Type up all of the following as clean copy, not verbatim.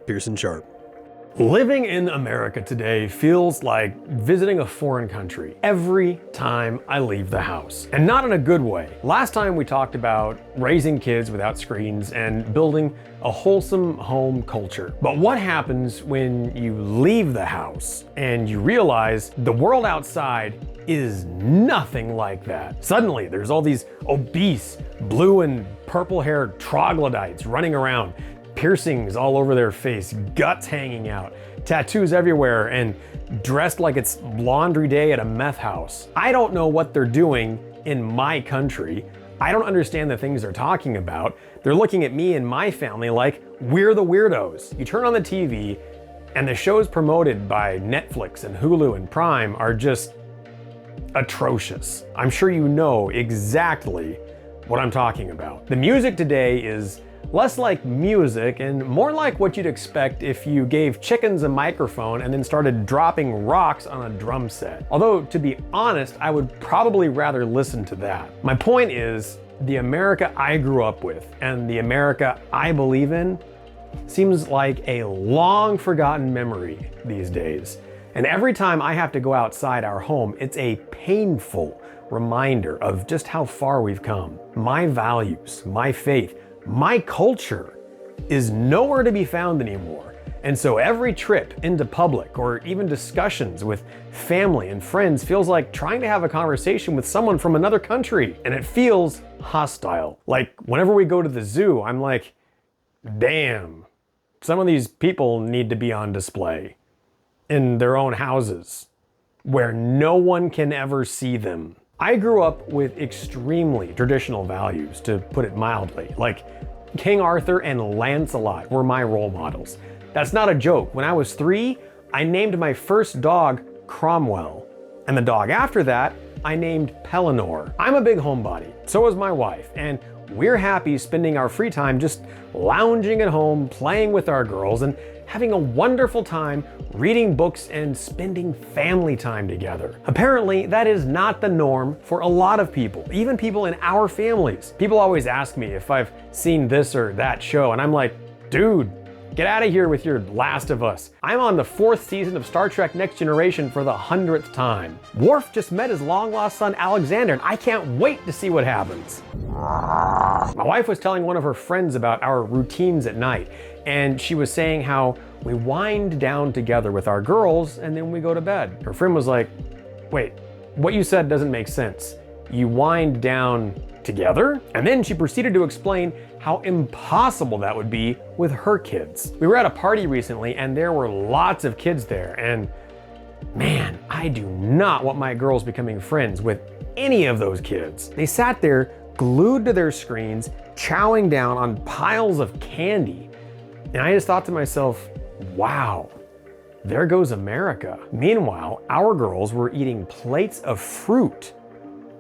Pearson Sharp. Living in America today feels like visiting a foreign country every time I leave the house. And not in a good way. Last time we talked about raising kids without screens and building a wholesome home culture. But what happens when you leave the house and you realize the world outside is nothing like that? Suddenly there's all these obese, blue and purple-haired troglodytes running around, piercings all over their face, guts hanging out, tattoos everywhere, and dressed like it's laundry day at a meth house. I don't know what they're doing in my country. I don't understand the things they're talking about. They're looking at me and my family like we're the weirdos. You turn on the TV and the shows promoted by Netflix and Hulu and Prime are just atrocious. I'm sure you know exactly what I'm talking about. The music today is less like music and more like what you'd expect if you gave chickens a microphone and then started dropping rocks on a drum set. Although, to be honest, I would probably rather listen to that. My point is, the America I grew up with and the America I believe in seems like a long forgotten memory these days. And every time I have to go outside our home, it's a painful reminder of just how far we've come. My values, my faith, my culture is nowhere to be found anymore. And so every trip into public or even discussions with family and friends feels like trying to have a conversation with someone from another country. And it feels hostile. Like whenever we go to the zoo, I'm like, damn, some of these people need to be on display in their own houses where no one can ever see them. I grew up with extremely traditional values, to put it mildly. Like King Arthur and Lancelot were my role models. That's not a joke. When I was 3, I named my first dog Cromwell. And the dog after that, I named Pellinor. I'm a big homebody, so is my wife, and we're happy spending our free time just lounging at home, playing with our girls, and having a wonderful time reading books and spending family time together. Apparently, that is not the norm for a lot of people, even people in our families. People always ask me if I've seen this or that show, and I'm like, dude, get out of here with your Last of Us. I'm on the 4th season of Star Trek Next Generation for the 100th time. Worf just met his long-lost son Alexander, and I can't wait to see what happens. My wife was telling one of her friends about our routines at night, and she was saying how we wind down together with our girls and then we go to bed. Her friend was like, wait, what you said doesn't make sense. You wind down together? And then she proceeded to explain how impossible that would be with her kids. We were at a party recently and there were lots of kids there, and man, I do not want my girls becoming friends with any of those kids. They sat there glued to their screens, chowing down on piles of candy. And I just thought to myself, wow, there goes America. Meanwhile, our girls were eating plates of fruit,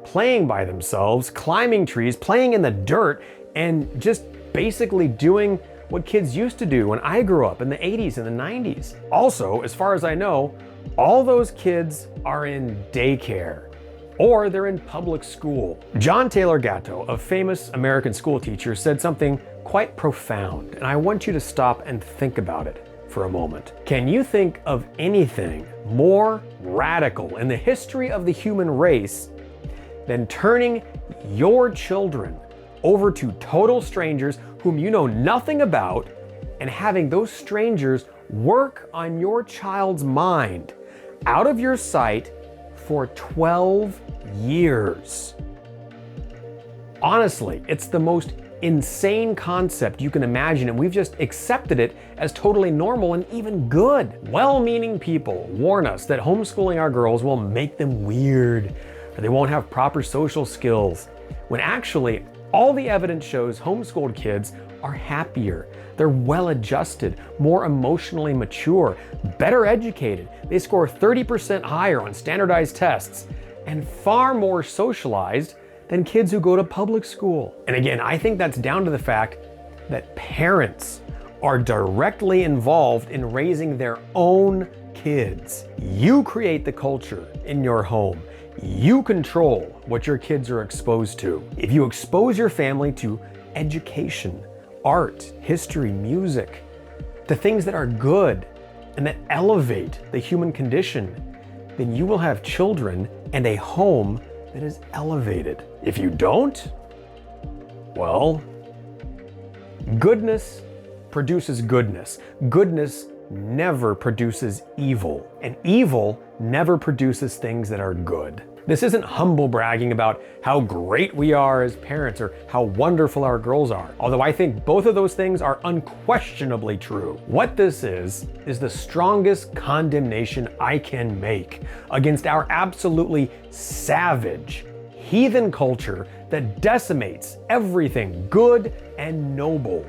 playing by themselves, climbing trees, playing in the dirt, and just basically doing what kids used to do when I grew up in the 80s and the 90s. Also, as far as I know, all those kids are in daycare or they're in public school. John Taylor Gatto, a famous American school teacher, said something quite profound, and I want you to stop and think about it for a moment. Can you think of anything more radical in the history of the human race than turning your children over to total strangers whom you know nothing about and having those strangers work on your child's mind out of your sight for 12 years? Honestly, it's the most insane concept you can imagine, and we've just accepted it as totally normal and even good. Well-meaning people warn us that homeschooling our girls will make them weird, or they won't have proper social skills, when actually all the evidence shows homeschooled kids are happier, they're well-adjusted, more emotionally mature, better educated, they score 30% higher on standardized tests, and far more socialized than kids who go to public school. And again, I think that's down to the fact that parents are directly involved in raising their own kids. You create the culture in your home. You control what your kids are exposed to. If you expose your family to education, art, history, music, the things that are good and that elevate the human condition, then you will have children and a home that is elevated. If you don't, well, goodness produces goodness. Goodness never produces evil, and evil never produces things that are good. This isn't humble bragging about how great we are as parents or how wonderful our girls are, although I think both of those things are unquestionably true. What this is the strongest condemnation I can make against our absolutely savage, heathen culture that decimates everything good and noble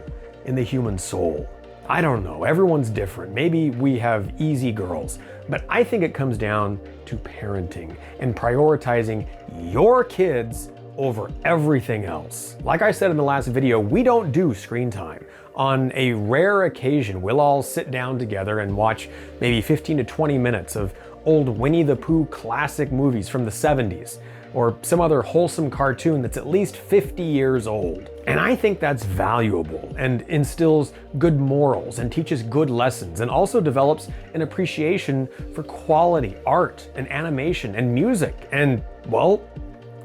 in the human soul. I don't know, everyone's different. Maybe we have easy girls, but I think it comes down to parenting and prioritizing your kids over everything else. Like I said in the last video, we don't do screen time. On a rare occasion, we'll all sit down together and watch maybe 15 to 20 minutes of old Winnie the Pooh classic movies from the 70s, or some other wholesome cartoon that's at least 50 years old. And I think that's valuable and instills good morals and teaches good lessons and also develops an appreciation for quality art and animation and music and, well,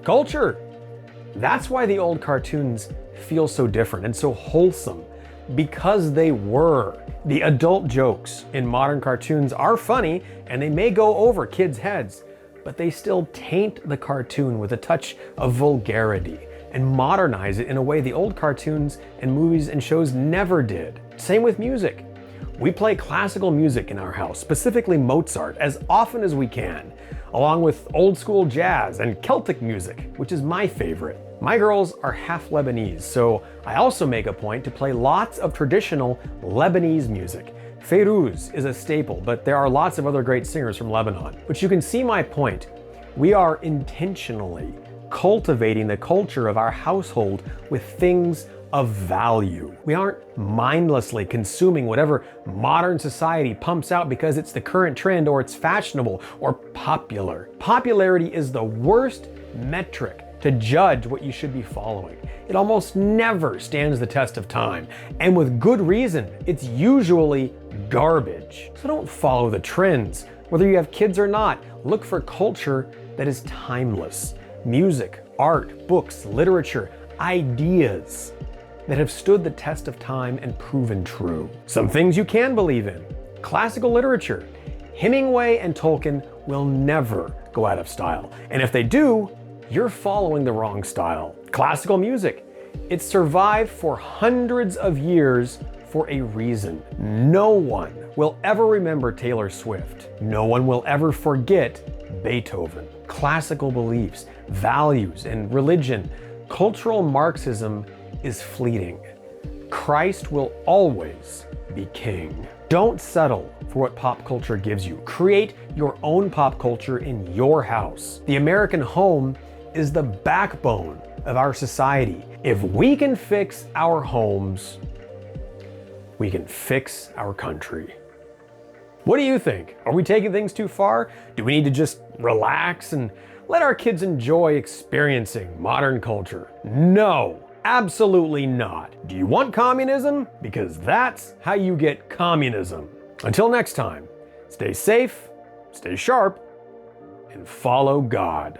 culture. That's why the old cartoons feel so different and so wholesome, because they were. The adult jokes in modern cartoons are funny and they may go over kids' heads, but they still taint the cartoon with a touch of vulgarity and modernize it in a way the old cartoons and movies and shows never did. Same with music. We play classical music in our house, specifically Mozart, as often as we can, along with old school jazz and Celtic music, which is my favorite. My girls are half Lebanese, so I also make a point to play lots of traditional Lebanese music. Feiruz is a staple, but there are lots of other great singers from Lebanon. But you can see my point. We are intentionally cultivating the culture of our household with things of value. We aren't mindlessly consuming whatever modern society pumps out because it's the current trend or it's fashionable or popular. Popularity is the worst metric to judge what you should be following. It almost never stands the test of time, and with good reason. It's usually garbage. So don't follow the trends. Whether you have kids or not, look for culture that is timeless. Music, art, books, literature, ideas that have stood the test of time and proven true. Some things you can believe in. Classical literature. Hemingway and Tolkien will never go out of style. And if they do, you're following the wrong style. Classical music. It's survived for hundreds of years for a reason. No one will ever remember Taylor Swift. No one will ever forget Beethoven. Classical beliefs, values, and religion. Cultural Marxism is fleeting. Christ will always be king. Don't settle for what pop culture gives you. Create your own pop culture in your house. The American home is the backbone of our society. If we can fix our homes, we can fix our country. What do you think? Are we taking things too far? Do we need to just relax and let our kids enjoy experiencing modern culture? No, absolutely not. Do you want communism? Because that's how you get communism. Until next time, stay safe, stay sharp, and follow God.